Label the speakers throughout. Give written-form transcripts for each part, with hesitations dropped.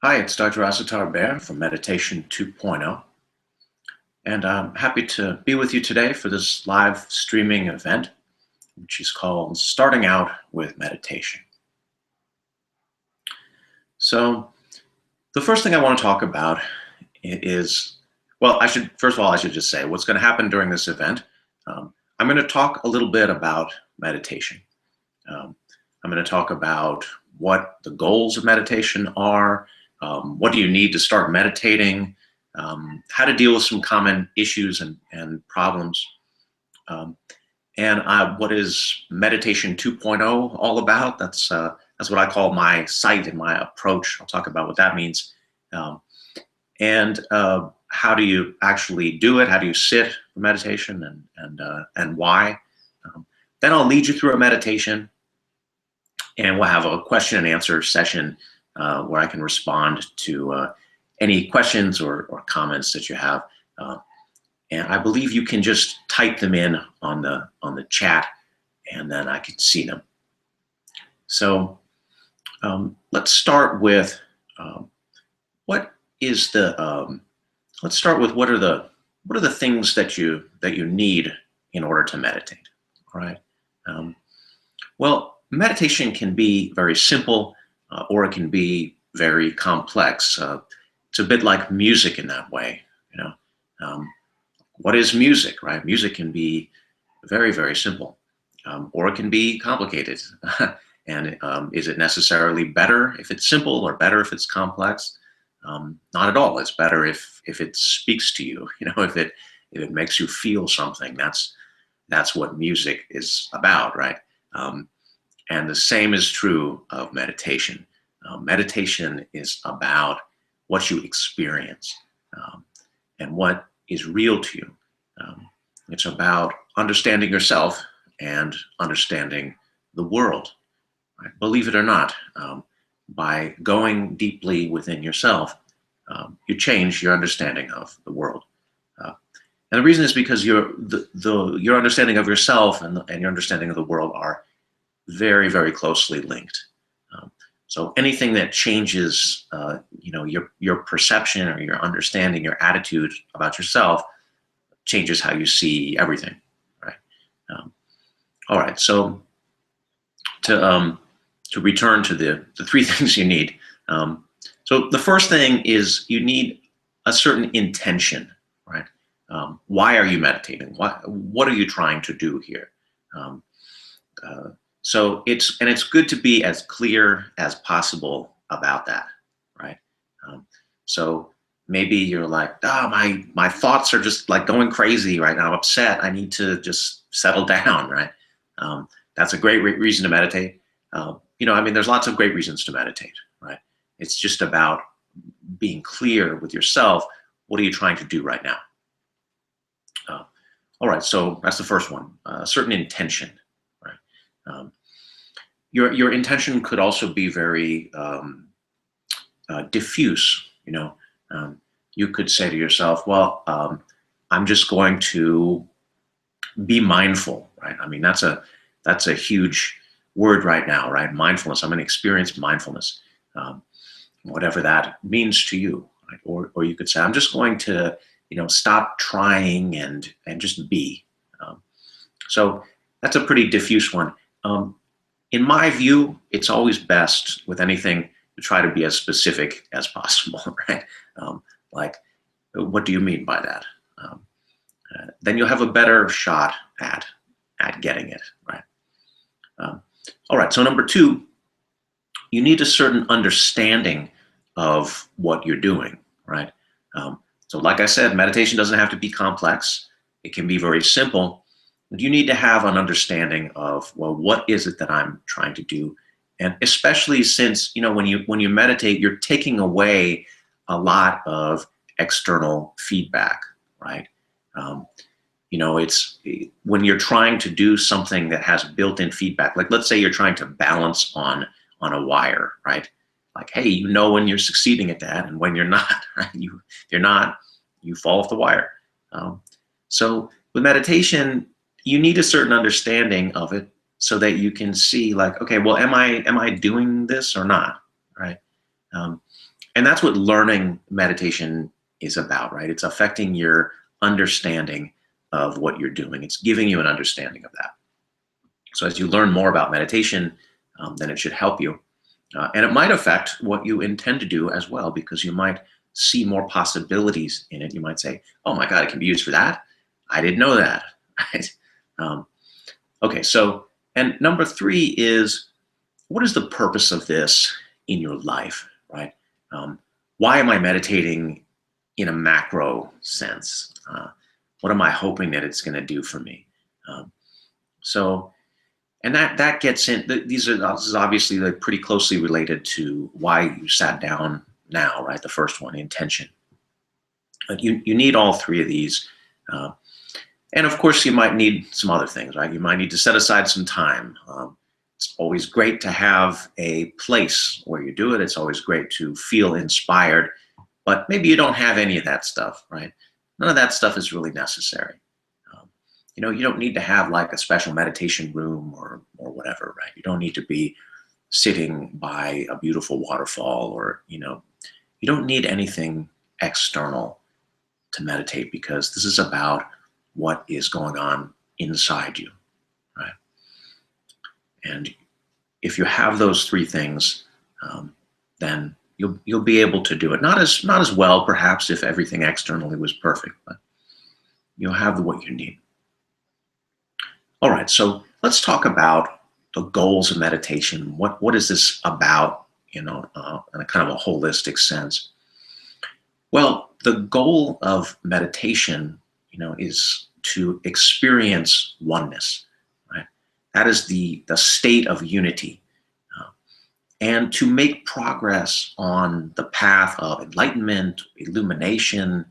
Speaker 1: Hi, it's Dr. Asatar Bear from Meditation 2.0, and I'm happy to be with you today for this live streaming event, which is called Starting Out with Meditation. So, the first thing I want to talk about is, well, first of all, I should just say what's going to happen during this event. I'm going to talk a little bit about meditation. I'm going to talk about what the goals of meditation are. What do you need to start meditating? How to deal with some common issues and problems. What is Meditation 2.0 all about? That's what I call my site and my approach. I'll talk about what that means. How do you actually do it? How do you sit for meditation and why? Then I'll lead you through a meditation, and we'll have a question and answer session where I can respond to any questions or comments that you have. And I believe you can just type them in on the chat, and then I can see them. So let's start with what are the things that you need in order to meditate. All right. Well, meditation can be very simple, or it can be very complex. It's a bit like music in that way. What is music, right? Music can be very, very simple, or it can be complicated. And is it necessarily better if it's simple or better if it's complex? Not at all. It's better if it speaks to you. If it makes you feel something. That's what music is about, right? And the same is true of meditation. Meditation is about what you experience and what is real to you. It's about understanding yourself and understanding the world. Right? Believe it or not, by going deeply within yourself, you change your understanding of the world. And the reason is because your understanding of yourself and your understanding of the world are very, very closely linked. So anything that changes, your perception or your understanding, your attitude about yourself, changes how you see everything, right? All right. So to return to the three things you need. So the first thing is you need a certain intention, right? Why are you meditating? What are you trying to do here? So it's good to be as clear as possible about that, right? So maybe you're like, my thoughts are just like going crazy right now. I'm upset. I need to just settle down, right? That's a great reason to meditate. There's lots of great reasons to meditate, right? It's just about being clear with yourself. What are you trying to do right now? All right, so that's the first one, a certain intention, right? Your intention could also be very diffuse. You could say to yourself, well, I'm just going to be mindful, right? That's a huge word right now, right? Mindfulness. I'm going to experience mindfulness, whatever that means to you, right? Or you could say, I'm just going to, stop trying and just be. So that's a pretty diffuse one. In my view, it's always best with anything to try to be as specific as possible, right? Like, what do you mean by that? Then you'll have a better shot at getting it, right? All right, so number two, you need a certain understanding of what you're doing, right? So like I said, meditation doesn't have to be complex. It can be very simple. But you need to have an understanding of, well, what is it that I'm trying to do? And especially since, when you meditate, you're taking away a lot of external feedback, right? It's when you're trying to do something that has built-in feedback, like let's say you're trying to balance on a wire, right? Like, hey, when you're succeeding at that and when you're not, right? You're not, you fall off the wire. So with meditation, you need a certain understanding of it so that you can see, like, okay, well, am I doing this or not, right? And that's what learning meditation is about, right? It's affecting your understanding of what you're doing. It's giving you an understanding of that. So as you learn more about meditation, then it should help you. And it might affect what you intend to do as well, because you might see more possibilities in it. You might say, oh my God, it can be used for that. I didn't know that. Right? Okay, so, and number 3 is, what is the purpose of this in your life, right? Why am I meditating in a macro sense? What am I hoping that it's going to do for me? And that gets in. This is obviously like pretty closely related to why you sat down now, right? The first one, intention. But you need all 3 of these. And of course, you might need some other things, right? You might need to set aside some time. It's always great to have a place where you do it. It's always great to feel inspired, but maybe you don't have any of that stuff, right? None of that stuff is really necessary. You don't need to have like a special meditation room or whatever, right? You don't need to be sitting by a beautiful waterfall, or, you don't need anything external to meditate, because this is about what is going on inside you, right? And if you have those 3 things, then you'll be able to do it. Not as well, perhaps, if everything externally was perfect, but you'll have what you need. All right, so let's talk about the goals of meditation. What is this about, in a kind of a holistic sense? Well, the goal of meditation, is to experience oneness, right? That is the state of unity, and to make progress on the path of enlightenment, illumination,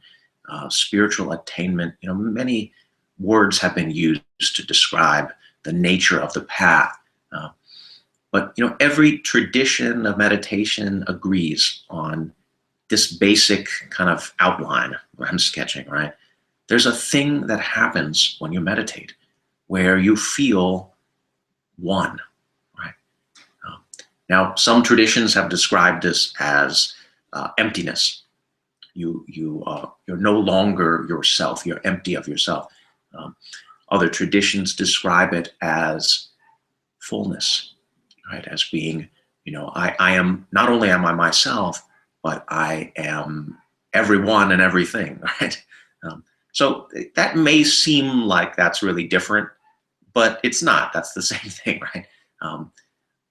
Speaker 1: spiritual attainment. Many words have been used to describe the nature of the path. But every tradition of meditation agrees on this basic kind of outline I'm sketching, right? There's a thing that happens when you meditate where you feel one, right? Now, some traditions have described this as emptiness. You're no longer yourself. You're empty of yourself. Other traditions describe it as fullness, right? As being, I am, not only am I myself, but I am everyone and everything, right? So that may seem like that's really different, but it's not. That's the same thing, right?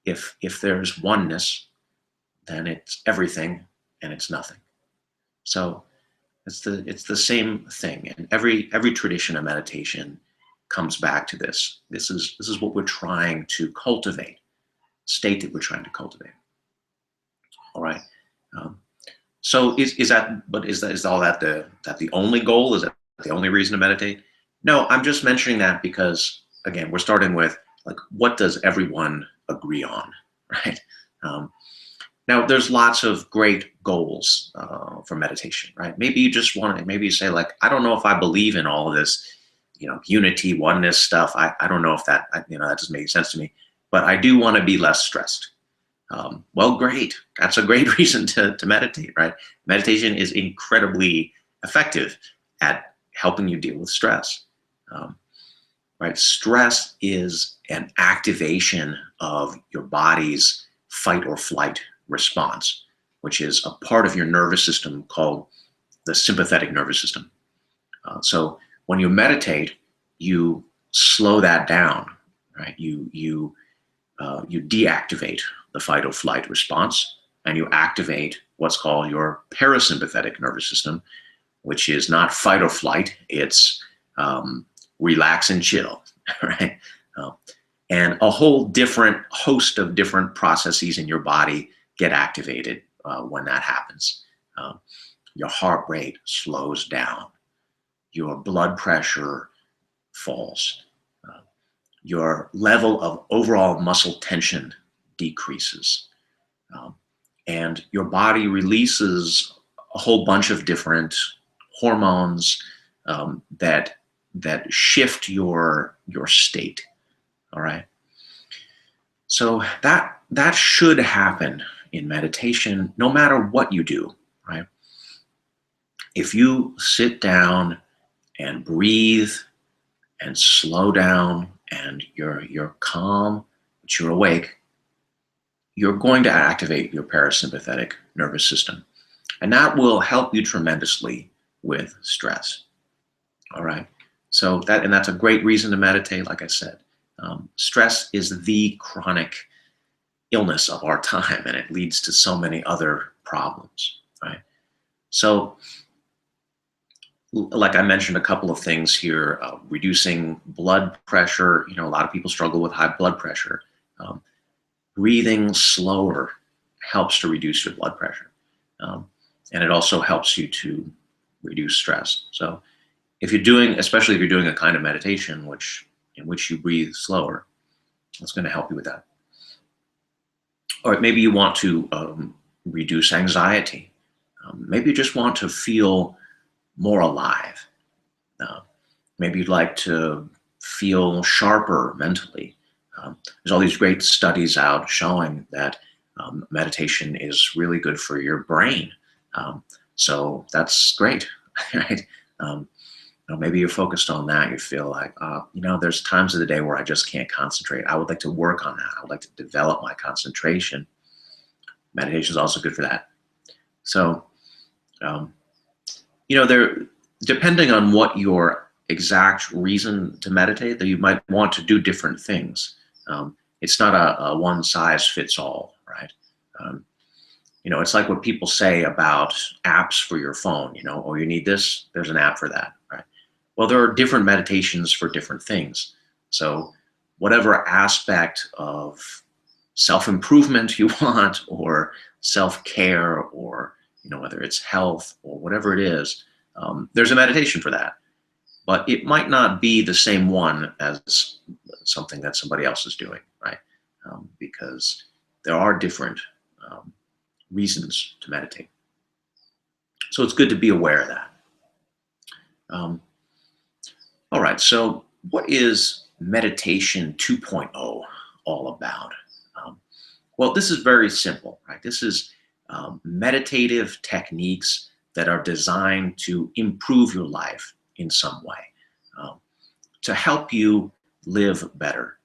Speaker 1: If there's oneness, then it's everything and it's nothing. So it's the same thing, and every tradition of meditation comes back to this. This is what we're trying to cultivate, state that we're trying to cultivate. All right. So is all that the only goal? Is that the only reason to meditate? No, I'm just mentioning that because, again, we're starting with, like, what does everyone agree on, right? Now, there's lots of great goals for meditation, right? Maybe you just want to, maybe you say, like, I don't know if I believe in all of this, unity, oneness stuff. I don't know if that, that doesn't make sense to me, but I do want to be less stressed. Well, great. That's a great reason to meditate, right? Meditation is incredibly effective at helping you deal with stress, right? Stress is an activation of your body's fight or flight response, which is a part of your nervous system called the sympathetic nervous system. So when you meditate, you slow that down, right? You deactivate the fight or flight response, and you activate what's called your parasympathetic nervous system, which is not fight or flight, it's relax and chill, right? And a whole different host of different processes in your body get activated when that happens. Your heart rate slows down, your blood pressure falls, your level of overall muscle tension decreases, and your body releases a whole bunch of different hormones that shift your state. All right. So that should happen in meditation, no matter what you do, right? If you sit down and breathe and slow down and you're calm, but you're awake, you're going to activate your parasympathetic nervous system. And that will help you tremendously with stress. All right. So that's a great reason to meditate. Like I said, stress is the chronic illness of our time, and it leads to so many other problems. Right. So, like I mentioned, a couple of things here: reducing blood pressure. A lot of people struggle with high blood pressure. Breathing slower helps to reduce your blood pressure, and it also helps you to reduce stress. So, especially if you're doing a kind of meditation in which you breathe slower, that's going to help you with that. Or maybe you want to reduce anxiety. Maybe you just want to feel more alive. Maybe you'd like to feel sharper mentally. There's all these great studies out showing that meditation is really good for your brain. So that's great, right? Maybe you're focused on that. You feel like, there's times of the day where I just can't concentrate. I would like to work on that. I would like to develop my concentration. Meditation is also good for that. So, depending on what your exact reason to meditate, that you might want to do different things. It's not a one size fits all, right? It's like what people say about apps for your phone. Oh, you need this, there's an app for that, right? Well, there are different meditations for different things. So whatever aspect of self-improvement you want, or self-care, or whether it's health or whatever it is, there's a meditation for that. But it might not be the same one as something that somebody else is doing, right? Because there are different reasons to meditate. So it's good to be aware of that. All right, so what is meditation 2.0 all about? Well, this is very simple, right? This is meditative techniques that are designed to improve your life in some way, to help you live better.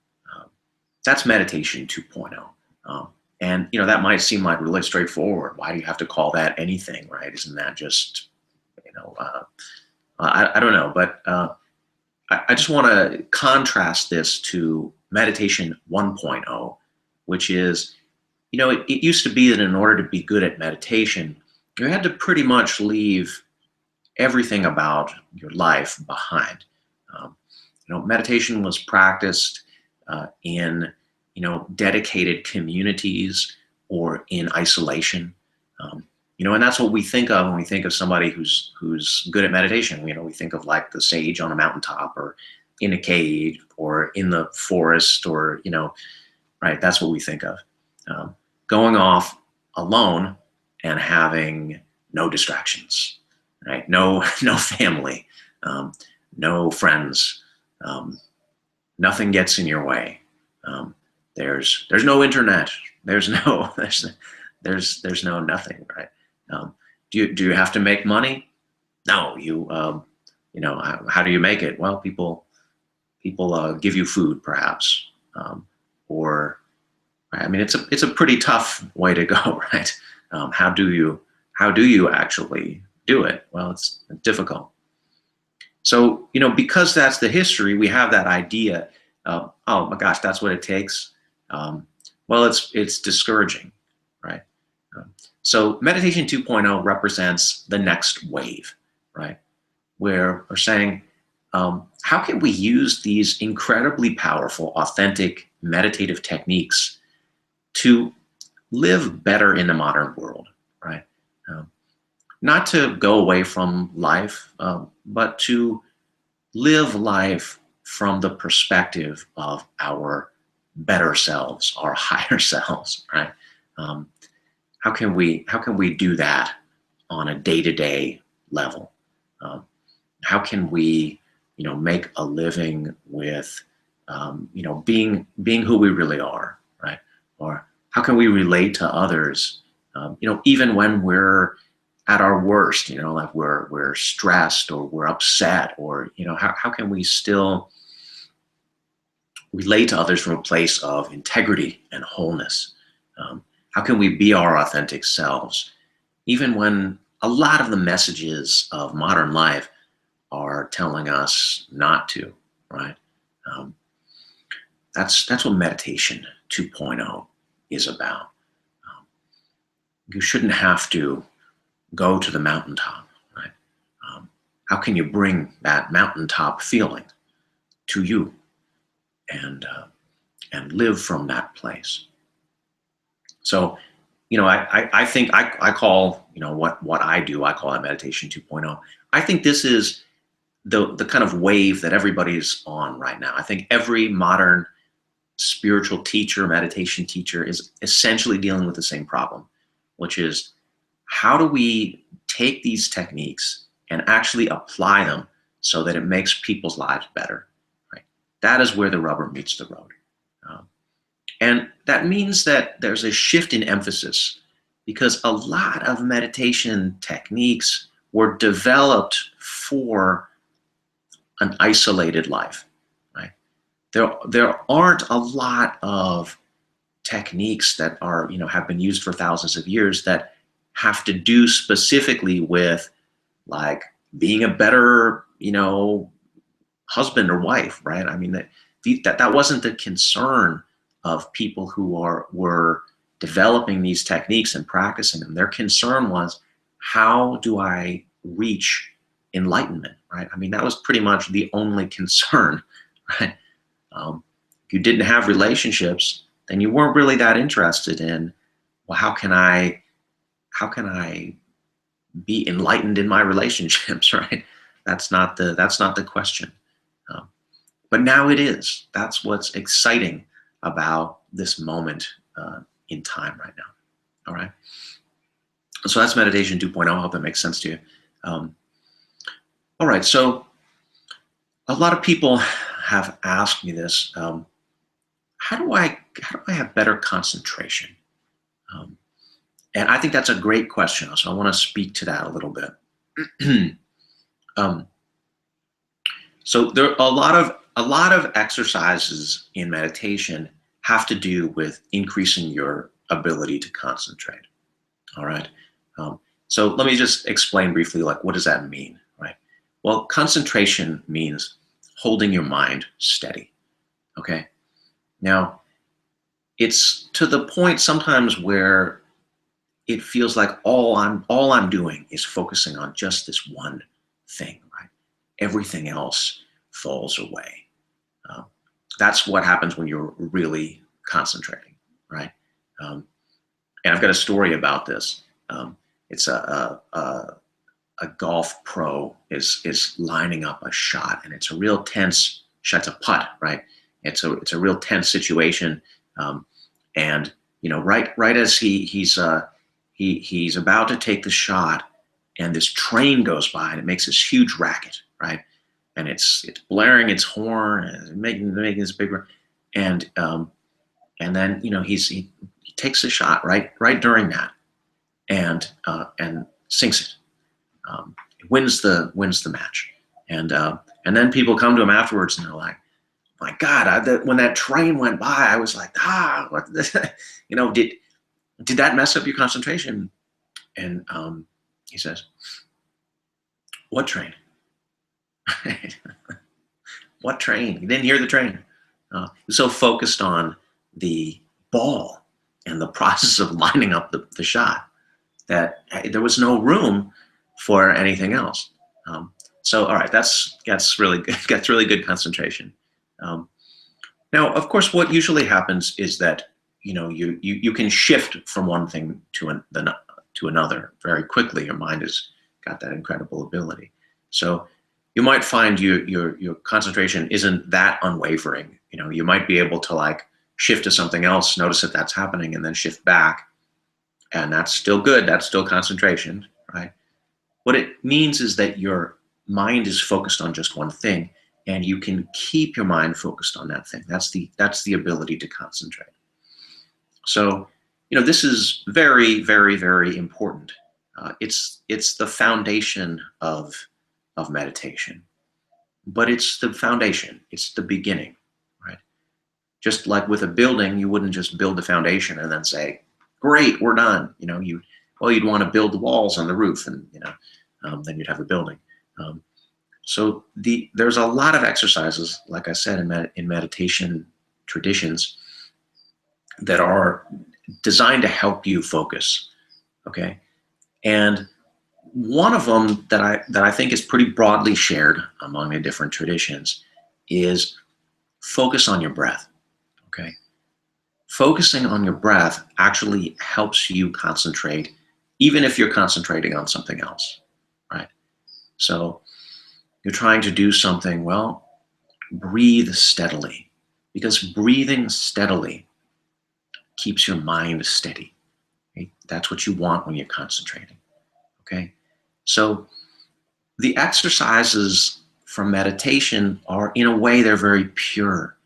Speaker 1: That's meditation 2.0. And that might seem like really straightforward. Why do you have to call that anything, right? Isn't that just, I don't know, but I just want to contrast this to meditation 1.0, which is, it used to be that in order to be good at meditation, you had to pretty much leave everything about your life behind. Meditation was practiced in dedicated communities or in isolation. And that's what we think of when we think of somebody who's good at meditation. We think of like the sage on a mountaintop, or in a cave, or in the forest, or right. That's what we think of. Going off alone and having no distractions, right? No family, no friends. Nothing gets in your way. There's no internet. There's no nothing, right? Do you have to make money? No. How do you make it? Well, people give you food, perhaps, or it's a pretty tough way to go, right? How do you actually do it? Well, it's difficult. So, because that's the history, we have that idea of, oh my gosh, that's what it takes. Well, it's discouraging, right? So meditation 2.0 represents the next wave, right? Where we're saying, how can we use these incredibly powerful, authentic meditative techniques to live better in the modern world, right? Not to go away from life, but to live life from the perspective of our better selves, our higher selves, right? How can we do that on a day-to-day level? How can we, make a living with, being who we really are, right? Or how can we relate to others, even when we're at our worst, like we're stressed or we're upset, or, how can we still relate to others from a place of integrity and wholeness? How can we be our authentic selves, even when a lot of the messages of modern life are telling us not to, right? That's what meditation 2.0 is about. You shouldn't have to go to the mountaintop, right? How can you bring that mountaintop feeling to you and live from that place? So, I think I call, what I do, I call it meditation 2.0. I think this is the kind of wave that everybody's on right now. I think every modern spiritual teacher, meditation teacher is essentially dealing with the same problem, which is, how do we take these techniques and actually apply them so that it makes people's lives better, right? That is where the rubber meets the road. And that means that there's a shift in emphasis, because a lot of meditation techniques were developed for an isolated life, right? There aren't a lot of techniques that are, have been used for thousands of years that have to do specifically with, like, being a better, husband or wife, right? I mean, that wasn't the concern of people who were developing these techniques and practicing them. Their concern was, how do I reach enlightenment, right? I mean, that was pretty much the only concern, right? If you didn't have relationships, then you weren't really that interested in, well, how can I be enlightened in my relationships, right? That's not the question. But now it is. That's what's exciting about this moment in time right now. All right. So that's meditation 2.0. I hope that makes sense to you. All right. So a lot of people have asked me this. How do I have better concentration? And I think that's a great question. So I want to speak to that a little bit. So there are a lot of exercises in meditation have to do with increasing your ability to concentrate. All right. So let me just explain briefly, like, what does that mean, right? Well, concentration means holding your mind steady. Okay. Now, it's to the point sometimes where it feels like all I'm doing is focusing on just this one thing, right? Everything else falls away. That's what happens when you're really concentrating, right? And I've got a story about this. It's a golf pro is lining up a shot, and it's a real tense shot. It's a putt, right? It's a real tense situation, and right as he's about to take the shot, and this train goes by, and it makes this huge racket, right? And it's blaring its horn and making this big, and then he takes the shot right during that, and sinks it. Wins the match, and then people come to him afterwards and they're like, "My God, when that train went by, I was like, what?" Did that mess up your concentration? And he says, "What train?" What train? You didn't hear the train. So focused on the ball and the process of lining up the shot that there was no room for anything else. So all right, that's really good. That's really good concentration. Now, of course, what usually happens is that you can shift from one thing to another very quickly. Your mind has got that incredible ability. So you might find your concentration isn't that unwavering. You might be able to, like, shift to something else, notice that that's happening, and then shift back, and that's still good. That's still concentration, right? What it means is that your mind is focused on just one thing, and you can keep your mind focused on that thing. That's the ability to concentrate. So this is very, very, very important. It's the foundation of meditation, but it's the foundation. It's the beginning, right? Just like with a building, you wouldn't just build the foundation and then say, "Great, we're done." You'd want to build the walls and the roof, and then you'd have a building. So there's a lot of exercises, like I said, in meditation traditions that are designed to help you focus. Okay, and one of them that I think is pretty broadly shared among the different traditions is focus on your breath. Okay, focusing on your breath actually helps you concentrate, even if you're concentrating on something else, right? So you're trying to do something, well, breathe steadily, because breathing steadily keeps your mind steady. Okay? That's what you want when you're concentrating. Okay, so the exercises from meditation are, in a way, they're very pure,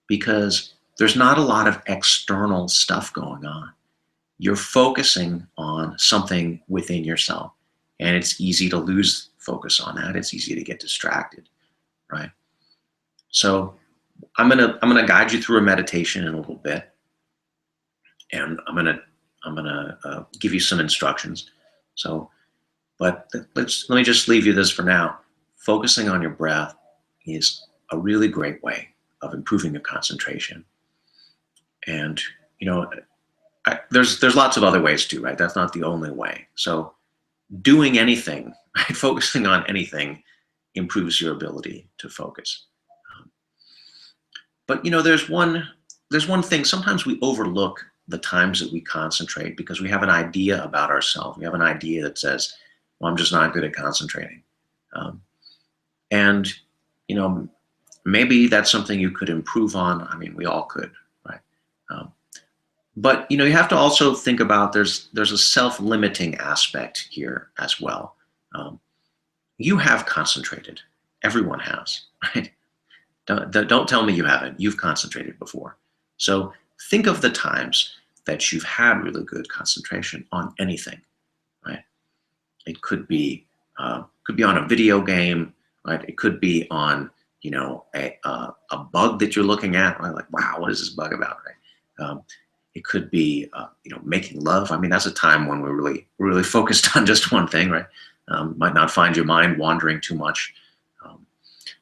Speaker 1: because there's not a lot of external stuff going on. You're focusing on something within yourself, and it's easy to lose focus on that. It's easy to get distracted, right? So I'm gonna guide you through a meditation in a little bit, and I'm gonna give you some instructions. So, but let me just leave you this for now. Focusing on your breath is a really great way of improving your concentration. And there's lots of other ways too, right? That's not the only way. So doing anything, right, focusing on anything improves your ability to focus. But there's one thing. Sometimes we overlook the times that we concentrate because we have an idea about ourselves. We have an idea that says, "Well, I'm just not good at concentrating," and maybe that's something you could improve on. I mean, we all could, right? But you have to also think about there's a self-limiting aspect here as well. You have concentrated. Everyone has, right? Don't tell me you haven't. You've concentrated before. So think of the times that you've had really good concentration on anything, right? It could be on a video game, right? It could be on a bug that you're looking at, right? Like, wow, what is this bug about, right? It could be making love. I mean, that's a time when we're really focused on just one thing, right? Might not find your mind wandering too much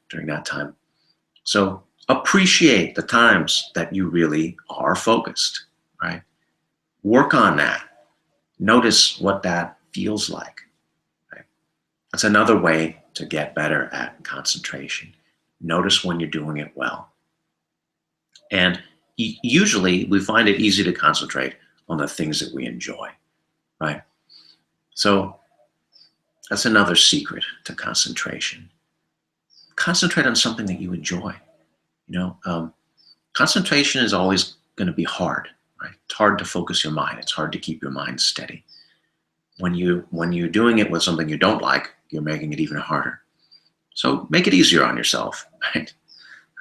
Speaker 1: during that time. So appreciate the times that you really are focused, right? Work on that. Notice what that feels like, right? That's another way to get better at concentration. Notice when you're doing it well. And usually we find it easy to concentrate on the things that we enjoy, right? So that's another secret to concentration. Concentrate on something that you enjoy. Concentration is always going to be hard, right? It's hard to focus your mind. It's hard to keep your mind steady. When you're doing it with something you don't like, you're making it even harder. So make it easier on yourself, right?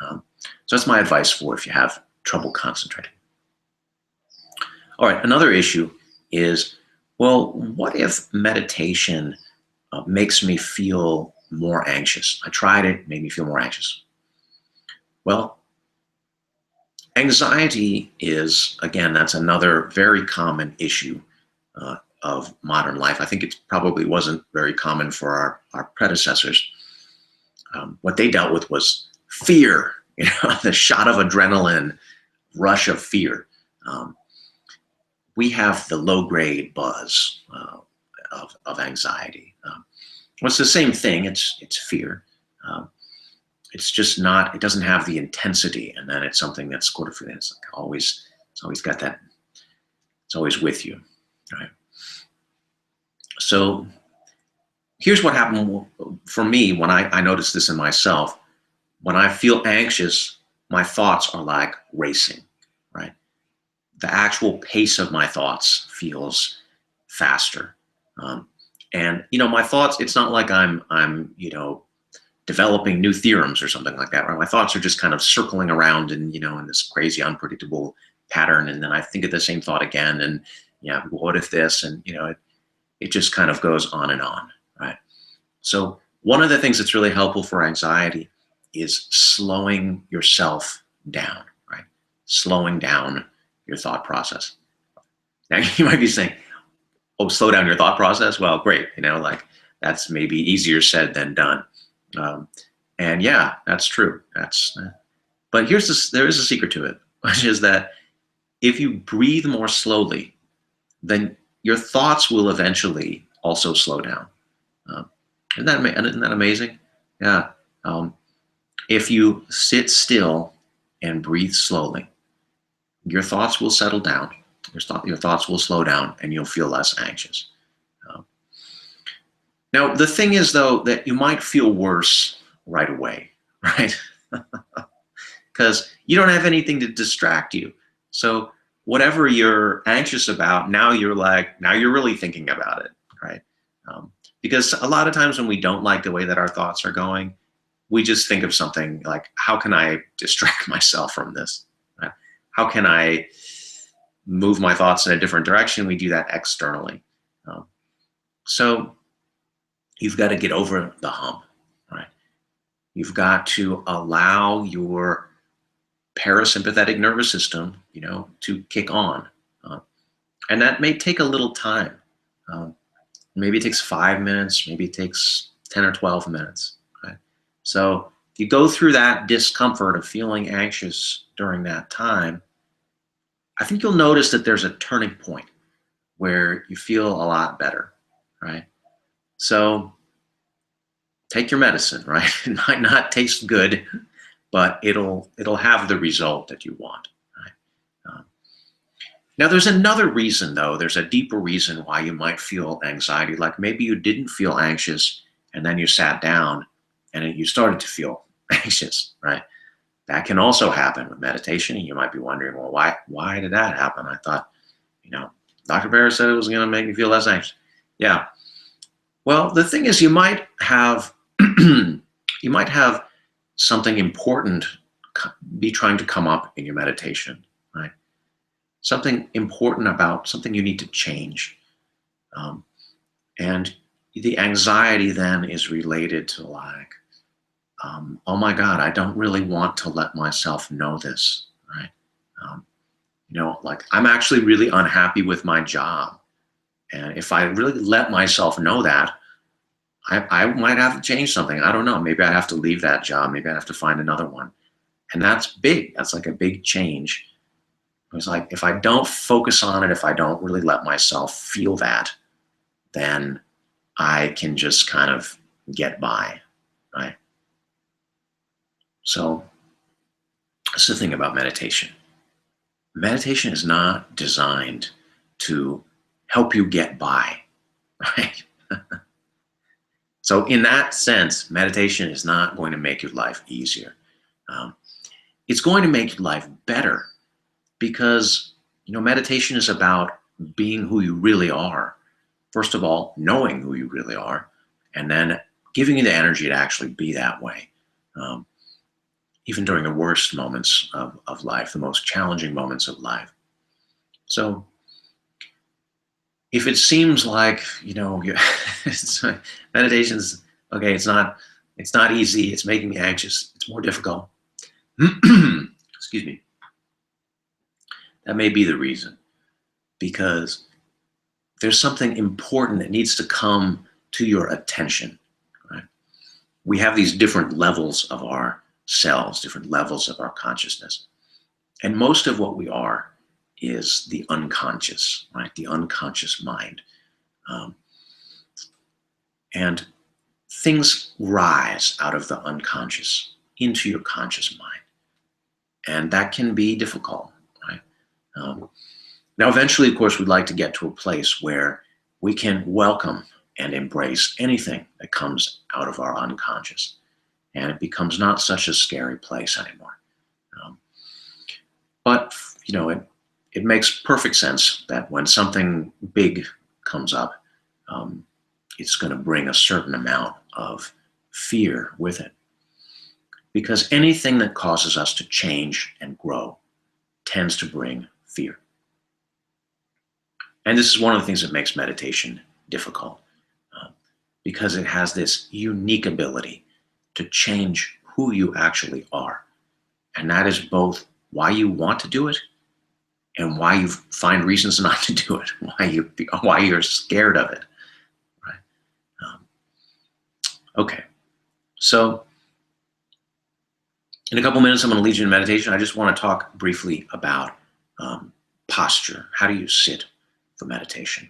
Speaker 1: So that's my advice for if you have trouble concentrating. All right, another issue is, well, what if meditation makes me feel more anxious? I tried it, made me feel more anxious. Well, anxiety is, again, that's another very common issue of modern life. I think it probably wasn't very common for our predecessors. What they dealt with was fear, the shot of adrenaline, rush of fear. We have the low-grade buzz of anxiety. Well, it's the same thing. It's fear. It's just not. It doesn't have the intensity, and then it's something that's sort of it's always got that. It's always with you, right? So here's what happened for me when I noticed this in myself. When I feel anxious, my thoughts are like racing, right? The actual pace of my thoughts feels faster. And my thoughts, it's not like I'm developing new theorems or something like that, right? My thoughts are just kind of circling around in this crazy, unpredictable pattern, and then I think of the same thought again, and yeah, what if this, and it just kind of goes on and on, right? So one of the things that's really helpful for anxiety is slowing yourself down, right? Slowing down your thought process. Now you might be saying, oh, slow down your thought process. Well, great. Like that's maybe easier said than done. And yeah, that's true. But there is a secret to it, which is that if you breathe more slowly, then your thoughts will eventually also slow down. Isn't that amazing? Yeah. If you sit still and breathe slowly, your thoughts will settle down. Your thoughts will slow down, and you'll feel less anxious. Now, the thing is, though, that you might feel worse right away, right? Because you don't have anything to distract you. So whatever you're anxious about, now you're really thinking about it, right? Because a lot of times when we don't like the way that our thoughts are going, we just think of something like, how can I distract myself from this? Right? How can I move my thoughts in a different direction? We do that externally. So you've got to get over the hump, right? You've got to allow your parasympathetic nervous system, to kick on. And that may take a little time. Maybe it takes 5 minutes, maybe it takes 10 or 12 minutes. Right? So if you go through that discomfort of feeling anxious during that time, I think you'll notice that there's a turning point where you feel a lot better, right? So take your medicine, right? It might not taste good, but it'll have the result that you want. Right? Now, there's another reason, though. There's a deeper reason why you might feel anxiety. Like maybe you didn't feel anxious, and then you sat down, and you started to feel anxious, right? That can also happen with meditation. You might be wondering, well, why did that happen? I thought, Dr. Barrett said it was going to make me feel less anxious. Yeah. Well, the thing is, you might have something important be trying to come up in your meditation, right? Something important about something you need to change. And the anxiety then is related to like, oh my God, I don't really want to let myself know this, right? Like I'm actually really unhappy with my job. And if I really let myself know that, I might have to change something. I don't know. Maybe I have to leave that job. Maybe I have to find another one. And that's big. That's like a big change. It's like if I don't focus on it, if I don't really let myself feel that, then I can just kind of get by, right? So that's the thing about meditation. Meditation is not designed to help you get by, right? So in that sense, meditation is not going to make your life easier. It's going to make your life better because, meditation is about being who you really are. First of all, knowing who you really are, and then giving you the energy to actually be that way. Even during the worst moments of life, the most challenging moments of life. So if it seems like, meditation's, okay, it's not easy, it's making me anxious, it's more difficult. Excuse me. That may be the reason, because there's something important that needs to come to your attention, right? We have these different levels of our selves, different levels of our consciousness. And most of what we are is the unconscious, right? The unconscious mind. And things rise out of the unconscious into your conscious mind. And that can be difficult, right? Now, eventually, of course, we'd like to get to a place where we can welcome and embrace anything that comes out of our unconscious. And it becomes not such a scary place anymore. But, it makes perfect sense that when something big comes up, it's going to bring a certain amount of fear with it. Because anything that causes us to change and grow tends to bring fear. And this is one of the things that makes meditation difficult, because it has this unique ability to change who you actually are. And that is both why you want to do it and why you find reasons not to do it, why you're scared of it. Right? Okay, so in a couple minutes, I'm going to lead you in meditation. I just want to talk briefly about posture. How do you sit for meditation?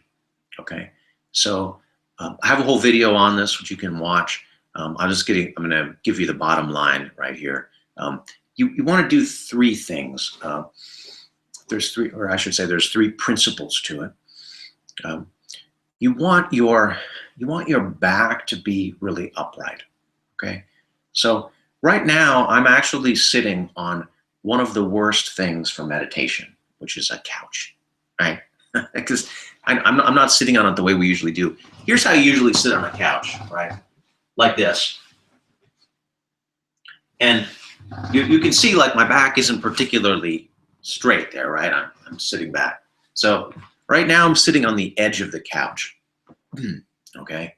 Speaker 1: Okay, so I have a whole video on this, which you can watch. I'm going to give you the bottom line right here. You want to do three things. There's three principles to it. You want your back to be really upright. Okay, so right now I'm actually sitting on one of the worst things for meditation, which is a couch, right? Because I'm not sitting on it the way we usually do. Here's how you usually sit on a couch, right? Like this. And you can see, like, my back isn't particularly straight there, right? I'm sitting back. So right now I'm sitting on the edge of the couch. Okay,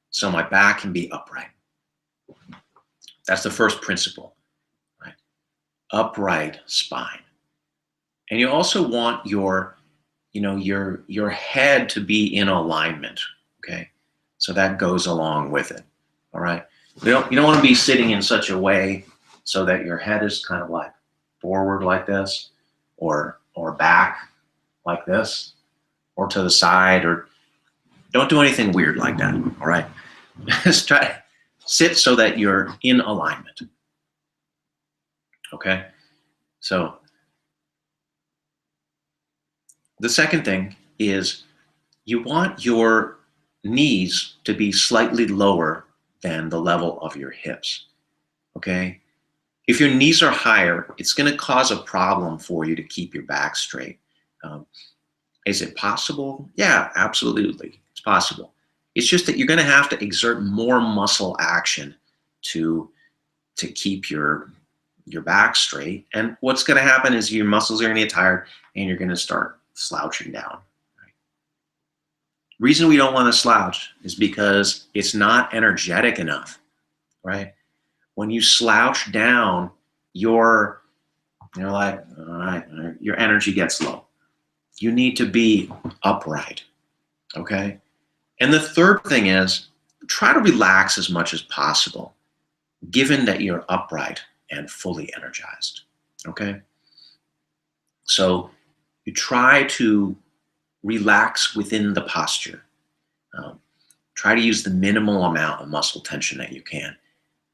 Speaker 1: so my back can be upright. That's the first principle, right? Upright spine. And you also want your head to be in alignment. Okay, so that goes along with it. All right, you don't want to be sitting in such a way so that your head is kind of like forward like this, or back like this, or to the side, or don't do anything weird like that. All right, just try to sit so that you're in alignment. Okay, so the second thing is you want your knees to be slightly lower than the level of your hips. Okay, if your knees are higher, it's going to cause a problem for you to keep your back straight. Is it possible? Yeah, absolutely, it's possible. It's just that you're going to have to exert more muscle action to keep your back straight. And what's going to happen is your muscles are going to get tired and you're going to start slouching down. Right? Reason we don't want to slouch is because it's not energetic enough, right? When you slouch down, you're like, all right, your energy gets low. You need to be upright, okay? And the third thing is try to relax as much as possible, given that you're upright and fully energized, okay? So you try to relax within the posture. Try to use the minimal amount of muscle tension that you can.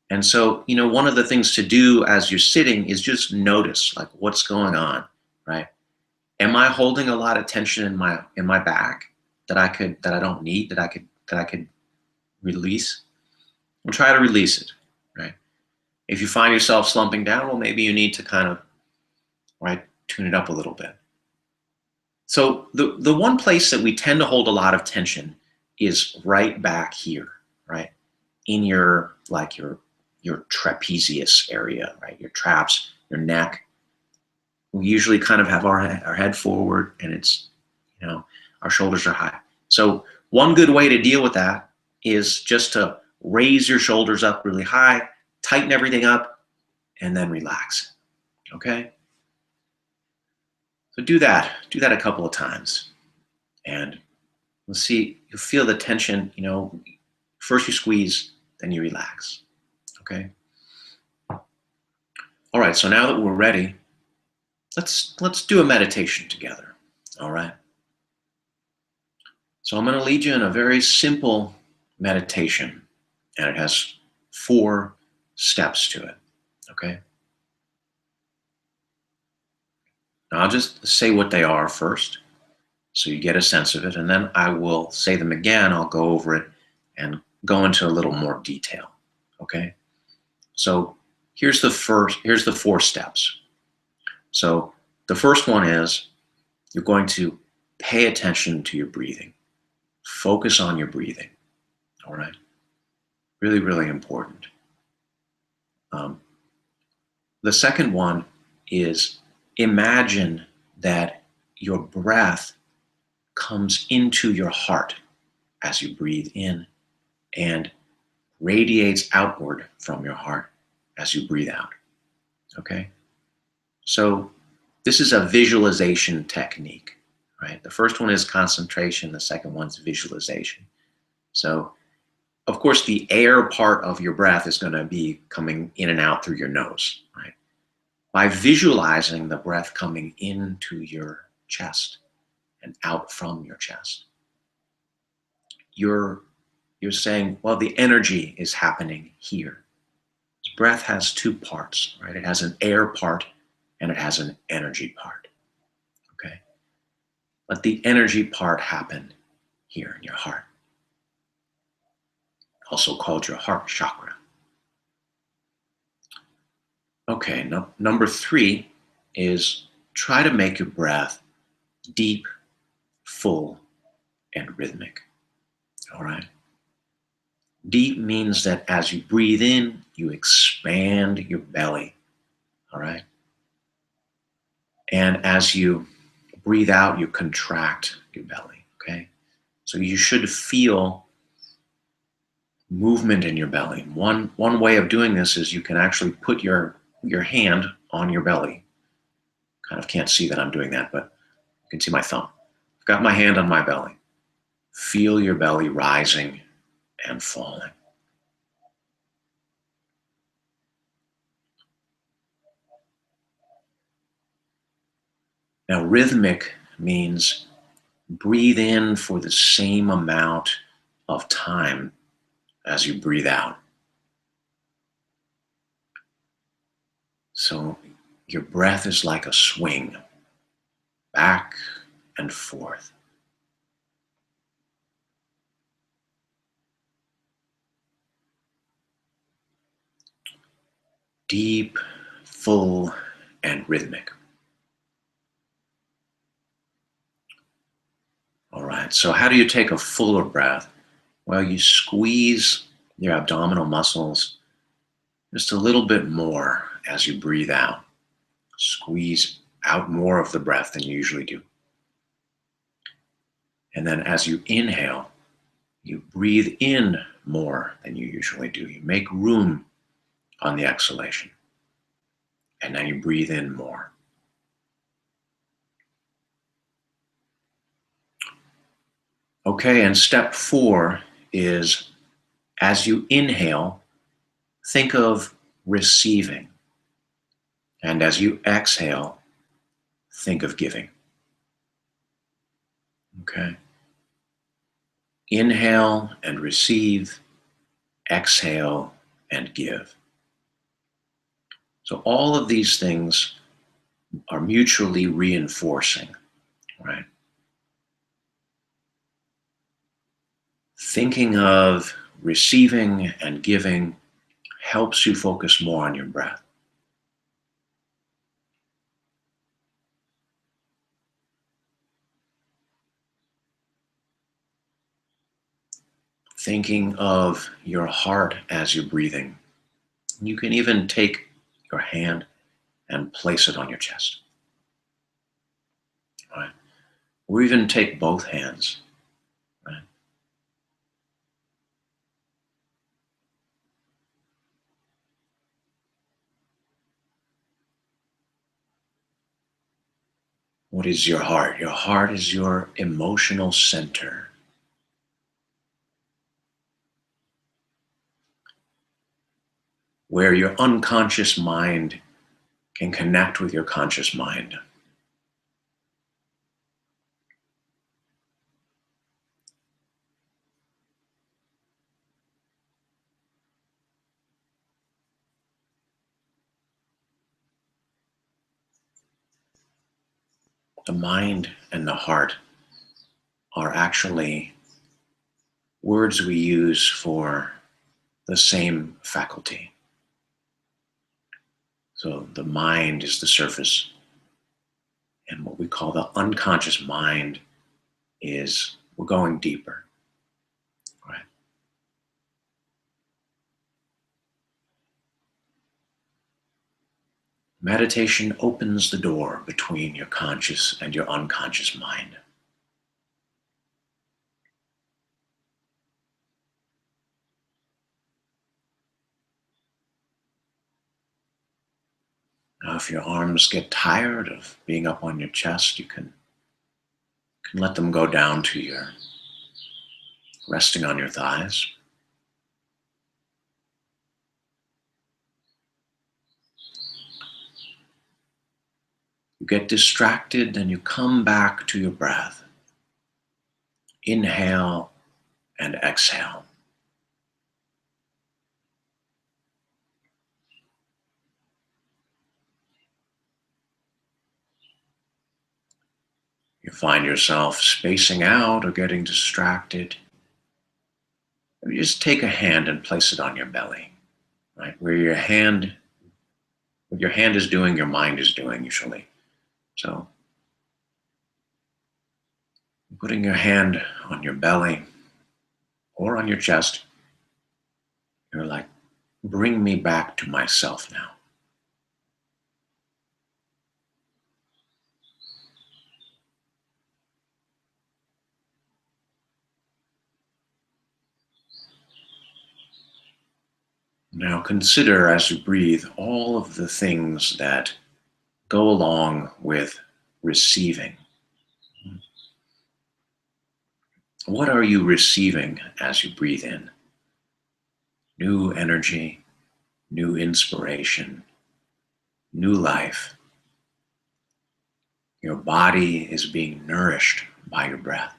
Speaker 1: And so, one of the things to do as you're sitting is just notice, like, what's going on, right? Am I holding a lot of tension in my back that I don't need, that I could release? And try to release it, right? If you find yourself slumping down, well, maybe you need to kind of, right, tune it up a little bit. So the one place that we tend to hold a lot of tension is right back here, right? In your trapezius area, right? Your traps, your neck. We usually kind of have our head forward, and it's, our shoulders are high. So one good way to deal with that is just to raise your shoulders up really high, tighten everything up, and then relax, okay? So do that a couple of times, and let's see, you feel the tension, first you squeeze, then you relax, okay? All right, so now that we're ready, let's do a meditation together, all right? So I'm going to lead you in a very simple meditation, and it has 4 steps to it, okay? Now I'll just say what they are first, so you get a sense of it, and then I will say them again. I'll go over it and go into a little more detail, okay? So here's the 4 steps. So the first one is you're going to pay attention to your breathing. Focus on your breathing, all right? Really, really important. The second one is imagine that your breath comes into your heart as you breathe in and radiates outward from your heart as you breathe out. Okay? So this is a visualization technique, right? The first one is concentration, the second one's visualization. So, of course, the air part of your breath is going to be coming in and out through your nose, right? By visualizing the breath coming into your chest and out from your chest, you're saying, well, the energy is happening here. Breath has two parts, right? It has an air part and it has an energy part. Okay? Let the energy part happen here in your heart, also called your heart chakra. Okay, number 3 is try to make your breath deep, full, and rhythmic. All right? Deep means that as you breathe in, you expand your belly. All right? And as you breathe out, you contract your belly. Okay? So you should feel movement in your belly. One way of doing this is you can actually put your hand on your belly. Kind of can't see that I'm doing that, but you can see my thumb. I've got my hand on my belly. Feel your belly rising and falling. Now, rhythmic means breathe in for the same amount of time as you breathe out. So your breath is like a swing, back and forth. Deep, full, and rhythmic. All right, so how do you take a fuller breath? Well, you squeeze your abdominal muscles just a little bit more as you breathe out. Squeeze out more of the breath than you usually do. And then as you inhale, you breathe in more than you usually do. You make room on the exhalation. And now you breathe in more. Okay, and step 4 is as you inhale, think of receiving. And as you exhale, think of giving. Okay? Inhale and receive, exhale and give. So all of these things are mutually reinforcing, right? Thinking of receiving and giving helps you focus more on your breath. Thinking of your heart as you're breathing. You can even take your hand and place it on your chest. Right? Or even take both hands. Right? What is your heart? Your heart is your emotional center. Where your unconscious mind can connect with your conscious mind. The mind and the heart are actually words we use for the same faculty. So the mind is the surface, and what we call the unconscious mind is we're going deeper. Right? Meditation opens the door between your conscious and your unconscious mind. Now, if your arms get tired of being up on your chest, you can let them go down to your resting on your thighs. You get distracted and you come back to your breath. Inhale and exhale. You find yourself spacing out or getting distracted. You just take a hand and place it on your belly, right? What your hand is doing, your mind is doing usually. So putting your hand on your belly or on your chest, you're like, bring me back to myself now. Now consider as you breathe all of the things that go along with receiving. What are you receiving as you breathe in? New energy, new inspiration, new life. Your body is being nourished by your breath.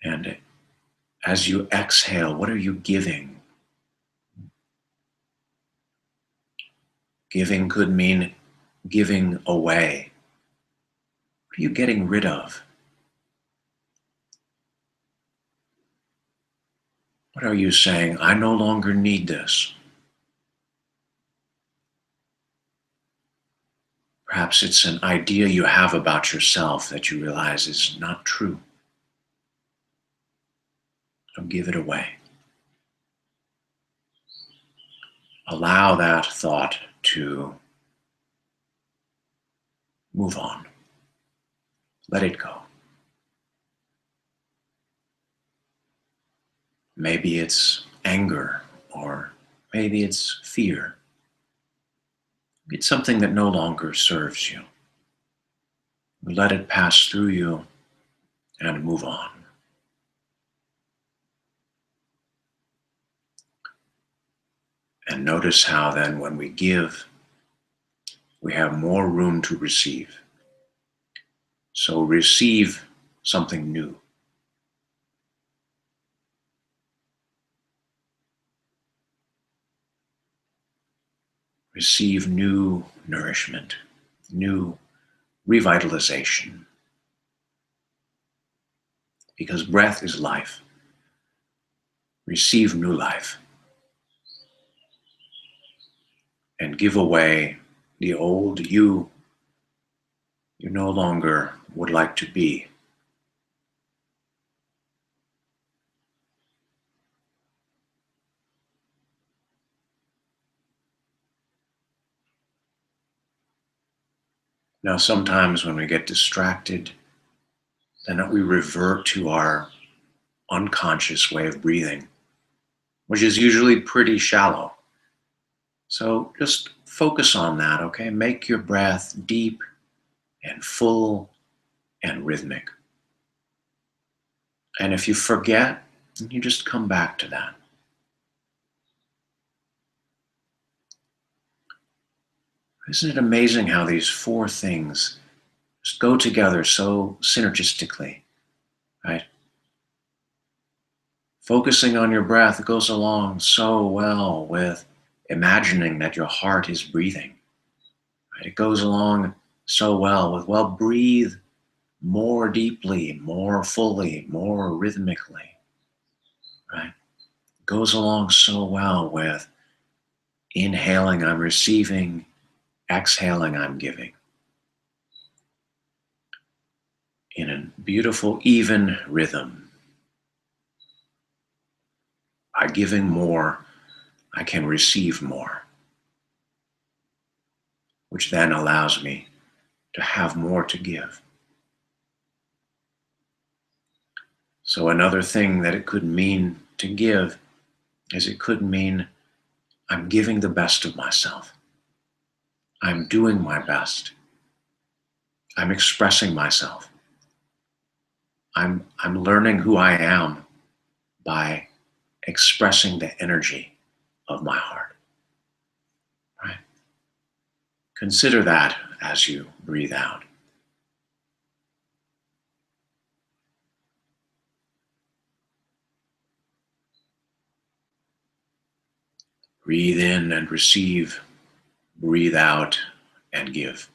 Speaker 1: And as you exhale, what are you giving? Giving could mean giving away. What are you getting rid of? What are you saying? I no longer need this. Perhaps it's an idea you have about yourself that you realize is not true. So give it away. Allow that thought to move on. Let it go. Maybe it's anger, or maybe it's fear. It's something that no longer serves you. Let it pass through you and move on. And notice how then when we give, we have more room to receive. So receive something new. Receive new nourishment, new revitalization. Because breath is life. Receive new life. And give away the old you no longer would like to be. Now, sometimes when we get distracted, then we revert to our unconscious way of breathing, which is usually pretty shallow. So just focus on that, okay? Make your breath deep and full and rhythmic. And if you forget, you just come back to that. Isn't it amazing how these four things just go together so synergistically, right? Focusing on your breath goes along so well with imagining that your heart is breathing. Right? It goes along so well with, well, breathe more deeply, more fully, more rhythmically, right? It goes along so well with inhaling, I'm receiving, exhaling, I'm giving. In a beautiful, even rhythm. By giving more, I can receive more, which then allows me to have more to give. So another thing that it could mean to give is it could mean I'm giving the best of myself. I'm doing my best. I'm expressing myself. I'm learning who I am by expressing the energy of my heart. Right? Consider that as you breathe out. Breathe in and receive. Breathe out and give.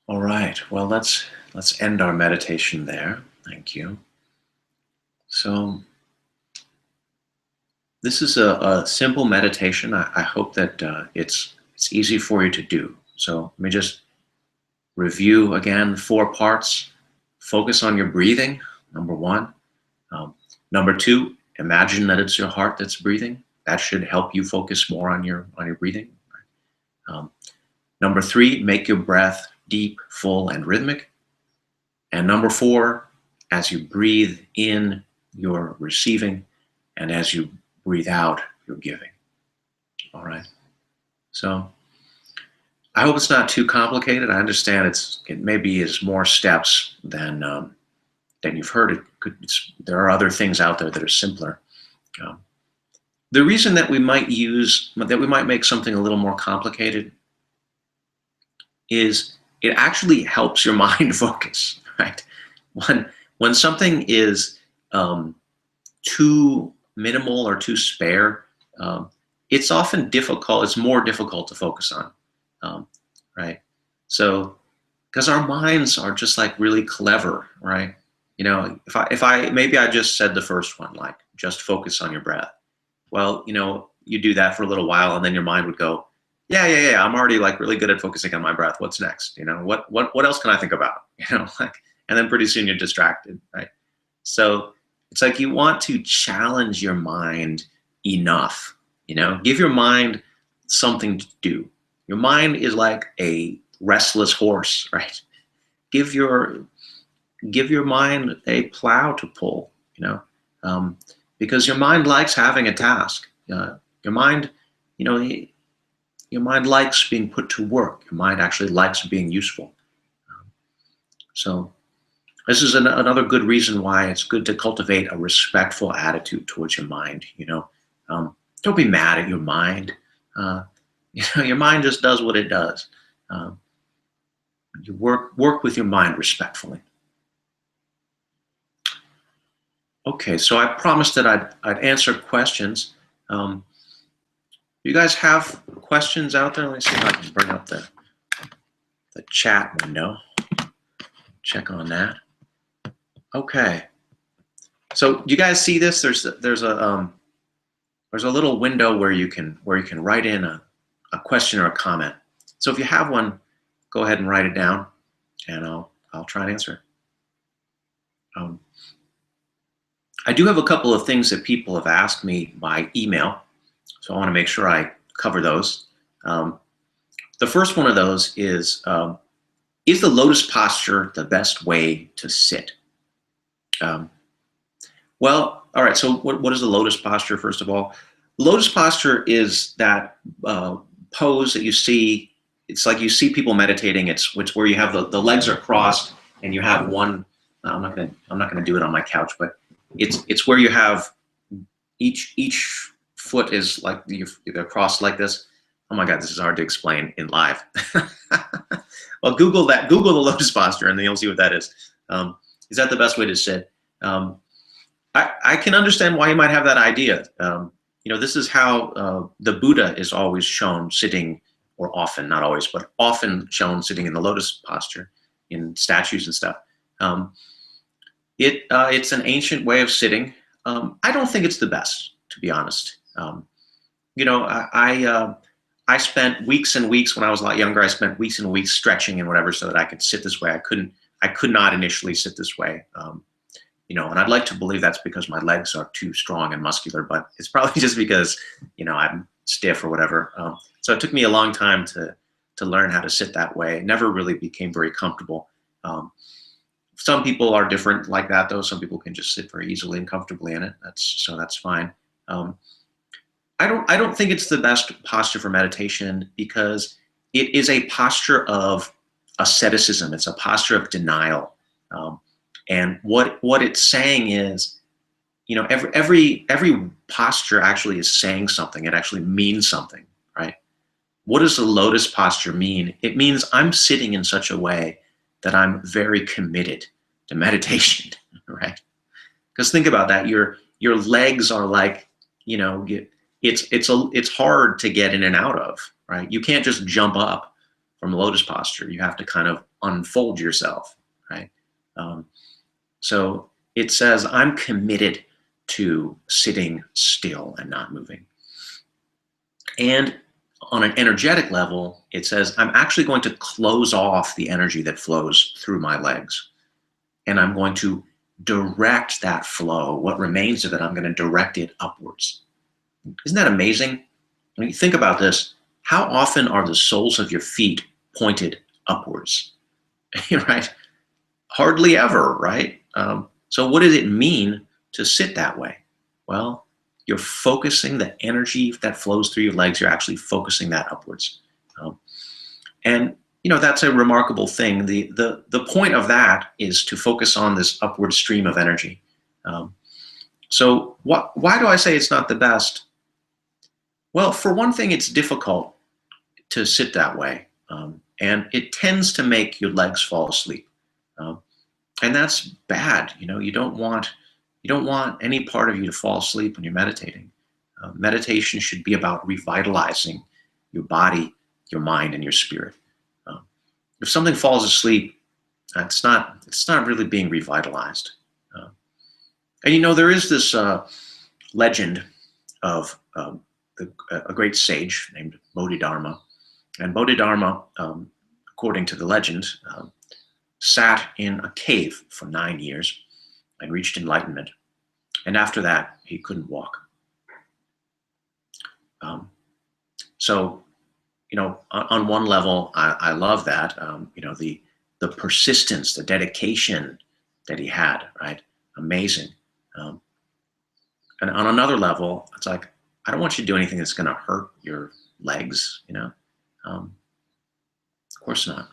Speaker 1: All right, well, let's end our meditation there. Thank you. So this is a simple meditation. I hope that it's easy for you to do. So let me just review again 4 parts. Focus on your breathing, number 1. Number 2, imagine that it's your heart that's breathing. That should help you focus more on your breathing. Number 3, make your breath deep, full, and rhythmic. And number 4, as you breathe in, you're receiving, and as you breathe out, you're giving. All right. So I hope it's not too complicated. I understand it maybe is more steps than you've heard. There are other things out there that are simpler. The reason that we might make something a little more complicated is it actually helps your mind focus, right? When something is too minimal or too spare, it's often difficult. It's more difficult to focus on, right? So, because our minds are just like really clever, right? You know, if I maybe I just said the first one, like just focus on your breath. Well, you know, you do that for a little while, and then your mind would go, yeah. I'm already like really good at focusing on my breath. What's next? You know, what else can I think about? You know, like, and then pretty soon you're distracted, right? So it's like you want to challenge your mind enough, you know, give your mind something to do. Your mind is like a restless horse, right? Give your mind a plow to pull, you know, because your mind likes having a task. Your mind, you know, your mind likes being put to work. Your mind actually likes being useful. So this is another good reason why it's good to cultivate a respectful attitude towards your mind. You know, don't be mad at your mind. You know, your mind just does what it does. You work with your mind respectfully. Okay, so I promised that I'd answer questions. You guys have questions out there? Let me see if I can bring up the chat window. Check on that. Okay. So you guys see this? There's a little window where you can write in a question or a comment. So if you have one, go ahead and write it down, and I'll try and answer it. I do have a couple of things that people have asked me by email, so I want to make sure I cover those. The first one of those is the Lotus Posture the best way to sit? Well, all right, so what is the Lotus Posture, first of all? Lotus Posture is that pose that you see. It's like you see people meditating. It's where you have the legs are crossed and you have one. I'm not gonna do it on my couch, but it's where you have each foot is like they're crossed like this. Oh my God, this is hard to explain in live. Well, Google that. Google the lotus posture, and then you'll see what that is. Is that the best way to sit? I can understand why you might have that idea. This is how the Buddha is always shown sitting, or often, not always, but often shown sitting in the lotus posture in statues and stuff. It's an ancient way of sitting. I don't think it's the best, to be honest. I spent weeks and weeks when I was a lot younger. I spent weeks and weeks stretching and whatever so that I could sit this way. I could not initially sit this way. And I'd like to believe that's because my legs are too strong and muscular, but it's probably just because, I'm stiff or whatever. So it took me a long time to learn how to sit that way. It never really became very comfortable. Some people are different like that, though. Some people can just sit very easily and comfortably in it. That's fine. I don't think it's the best posture for meditation because it is a posture of asceticism. It's a posture of denial. And what it's saying is, every posture actually is saying something. It actually means something, right? What does the lotus posture mean? It means I'm sitting in such a way that I'm very committed to meditation, right? Because think about that. Your legs are like, it's hard to get in and out of, right? You can't just jump up from lotus posture. You have to kind of unfold yourself, right? So it says, I'm committed to sitting still and not moving. And on an energetic level, it says, I'm actually going to close off the energy that flows through my legs. And I'm going to direct that flow. What remains of it, I'm going to direct it upwards. Isn't that amazing? When you think about this, how often are the soles of your feet pointed upwards? Right? Hardly ever, right? So what does it mean to sit that way? Well, you're focusing the energy that flows through your legs. You're actually focusing that upwards. And that's a remarkable thing. The point of that is to focus on this upward stream of energy. So why do I say it's not the best? Well, for one thing, it's difficult to sit that way. And it tends to make your legs fall asleep. And that's bad. You don't want any part of you to fall asleep when you're meditating. Meditation should be about revitalizing your body, your mind, and your spirit. If something falls asleep, it's not really being revitalized. And there is this legend of a great sage named Bodhidharma, and Bodhidharma, according to the legend, sat in a cave for 9 years and reached enlightenment. And after that, he couldn't walk. So, on one level, I love that, the persistence, the dedication that he had, right? Amazing. And on another level, it's like, I don't want you to do anything that's going to hurt your legs, Of course not.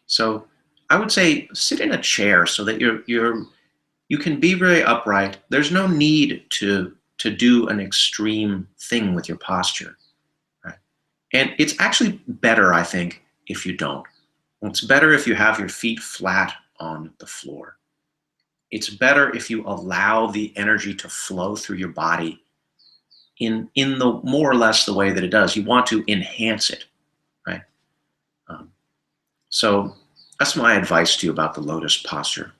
Speaker 1: So I would say sit in a chair so that you can be very upright. There's no need to do an extreme thing with your posture, right? And it's actually better, I think, if you don't. It's better if you have your feet flat on the floor. It's better if you allow the energy to flow through your body in the more or less the way that it does. You want to enhance it, right? So that's my advice to you about the lotus posture.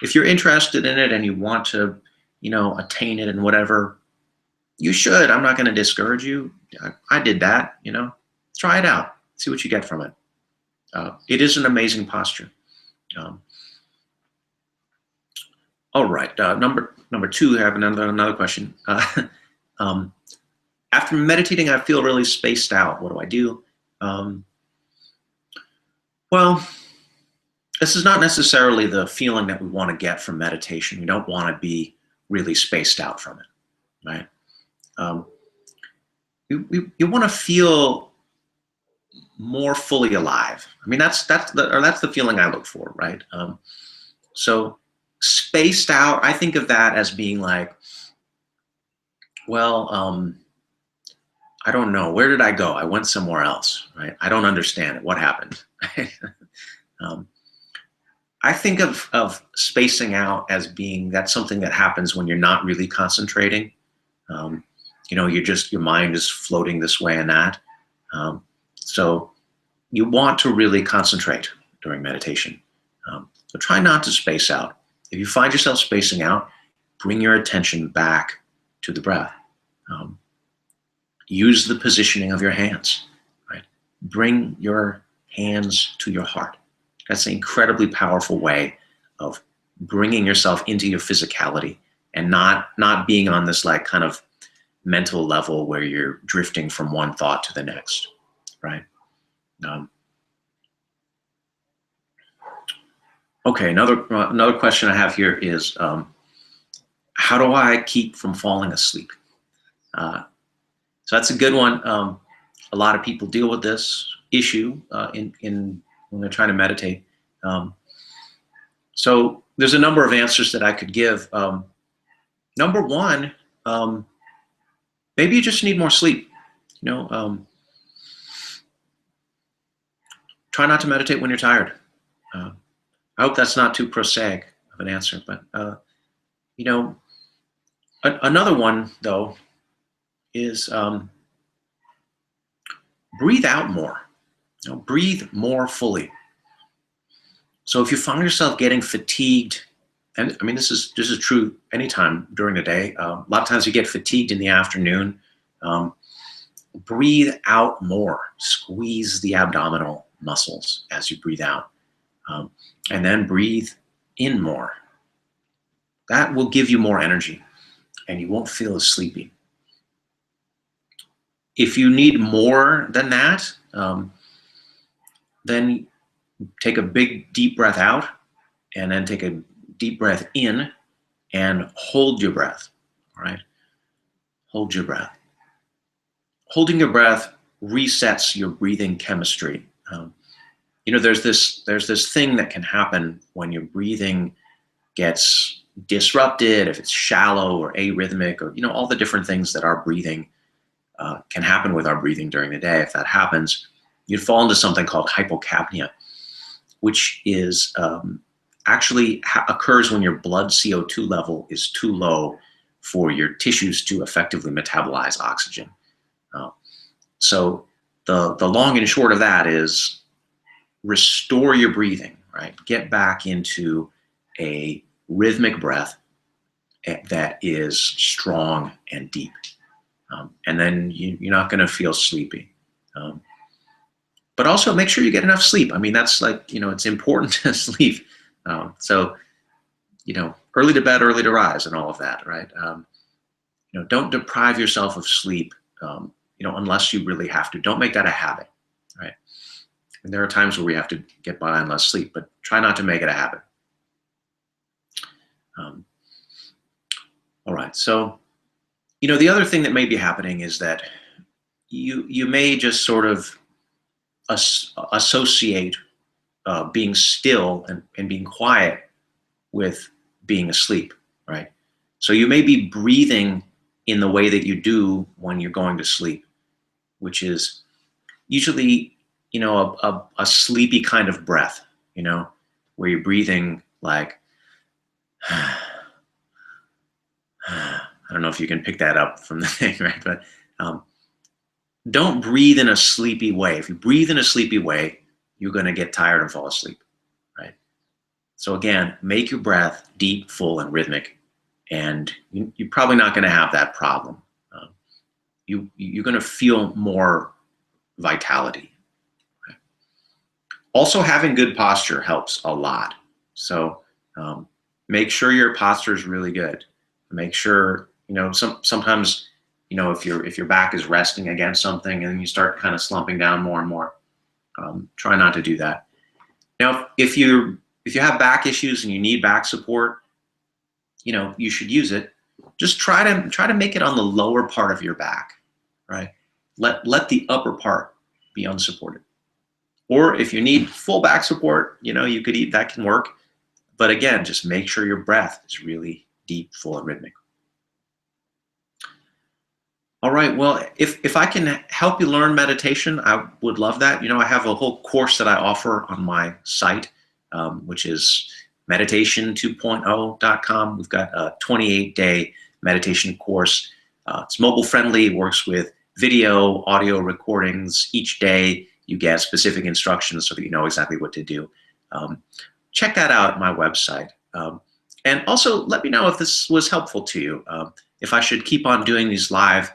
Speaker 1: If you're interested in it and you want to, attain it and whatever, you should. I'm not going to discourage you. I did that, Try it out. See what you get from it. It is an amazing posture. All right. Number two, I have another question. After meditating, I feel really spaced out. What do I do? Well, this is not necessarily the feeling that we want to get from meditation. We don't want to be really spaced out from it, right? You want to feel more fully alive. I mean, that's the feeling I look for, right? So spaced out, I think of that as being like, well, I don't know. Where did I go? I went somewhere else, right? I don't understand it. What happened? Um, I think of spacing out as being that's something that happens when you're not really concentrating. Um, your mind is floating this way and that. So you want to really concentrate during meditation. So try not to space out. If you find yourself spacing out, bring your attention back to the breath. Use the positioning of your hands, right? Bring your hands to your heart. That's an incredibly powerful way of bringing yourself into your physicality and not being on this like kind of mental level where you're drifting from one thought to the next, right? Okay, another question I have here is, how do I keep from falling asleep? So that's a good one. A lot of people deal with this issue in when they're trying to meditate. So there's a number of answers that I could give. Number one, maybe you just need more sleep. Try not to meditate when you're tired. I hope that's not too prosaic of an answer, but another one though is breathe out more. Breathe more fully. So if you find yourself getting fatigued, and I mean this is true anytime during the day. A lot of times you get fatigued in the afternoon. Breathe out more. Squeeze the abdominal muscles as you breathe out, and then breathe in more. That will give you more energy, and you won't feel as sleepy. If you need more than that, then take a big deep breath out, and then take a deep breath in, and hold your breath. All right, hold your breath. Holding your breath resets your breathing chemistry. There's this thing that can happen when your breathing gets disrupted, if it's shallow or arrhythmic, or all the different things that our breathing can happen with our breathing during the day. If that happens, you'd fall into something called hypocapnia, which is actually occurs when your blood CO2 level is too low for your tissues to effectively metabolize oxygen. So the long and short of that is restore your breathing, right? Get back into a rhythmic breath that is strong and deep. And then you're not going to feel sleepy. But also make sure you get enough sleep. I mean, that's like, it's important to sleep. So, early to bed, early to rise and all of that, right? Don't deprive yourself of sleep, unless you really have to. Don't make that a habit, right? And there are times where we have to get by on less sleep, but try not to make it a habit. All right, so, the other thing that may be happening is that you may just sort of associate being still and being quiet with being asleep, right? So you may be breathing in the way that you do when you're going to sleep, which is usually, a sleepy kind of breath, where you're breathing like, I don't know if you can pick that up from the thing, right? But don't breathe in a sleepy way. If you breathe in a sleepy way, you're going to get tired and fall asleep, right? So again, make your breath deep, full, and rhythmic, and you're probably not going to have that problem. You're going to feel more vitality. Right? Also, having good posture helps a lot. So make sure your posture is really good. Make sure, sometimes, if your back is resting against something and you start kind of slumping down more and more, try not to do that. Now, if you have back issues and you need back support, you should use it. Just try to make it on the lower part of your back, right? Let the upper part be unsupported. Or if you need full back support, you could eat, that can work. But again, just make sure your breath is really deep, full, and rhythmic. All right. Well, if I can help you learn meditation, I would love that. I have a whole course that I offer on my site, which is meditation2.0.com. We've got a 28-day meditation course. It's mobile friendly, works with video, audio recordings. Each day you get specific instructions so that you know exactly what to do. Check that out at my website. And also let me know if this was helpful to you. If I should keep on doing these live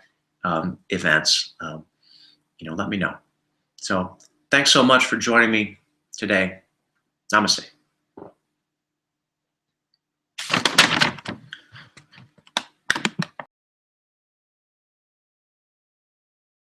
Speaker 1: events, let me know. So thanks so much for joining me today. Namaste.